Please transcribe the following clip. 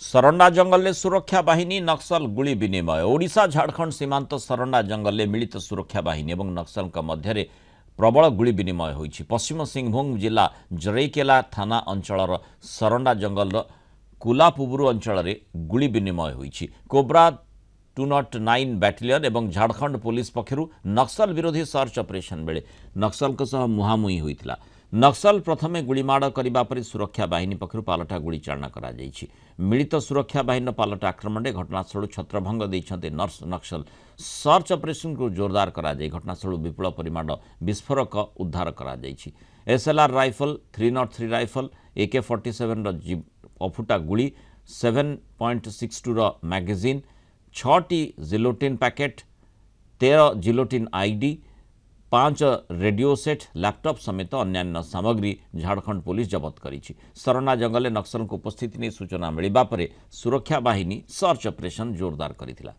सरंडा जंगल में सुरक्षा बाहिनी नक्सल गुली विनिमय। ओडिशा झारखंड सीमांत सरंडा जंगल में मिलित सुरक्षा बाहिनी और नक्सल मध्य प्रबल गुली विनिमय होइछि। पश्चिम सिंहभूम जिला जरईकेला थाना अंचल सरंडा जंगल कुलापुबुरु अंचल में गुली विनिमय होइछि। कोब्रा 209 बैटालियन और झारखंड पुलिस पक्षरु नक्सल विरोधी सर्च ऑपरेशन बेले नक्सल मुहांमुही होइतिला। नक्सल प्रथमे गुलीमाड़ करने पर सुरक्षा बाहिनी पक्षरु पालटा गुली चालना करा जाइछि। मिलित सुरक्षा बाहिनी पालटा आक्रमण में घटनास्थल छत्रभंग देइछन्ते नक्सल। सर्च ऑपरेशन को जोरदार करा जाय घटनास्थल विपुल परिमाण विस्फोरक उद्धार करा जाइछि। एसएलआर राइफल 303 राइफल AK-47 अफुटा गुली 7.62 मैगजीन 6टी gelatin packet 13 gelatin ID 5 radio set laptop समेत अन्य सामग्री झारखंड पुलिस जबत करिछि। सरना जंगल नक्सल उपस्थिति नहीं सूचना मिलवा पर सुरक्षा बाहिनी सर्च ऑपरेशन जोरदार करिथिला।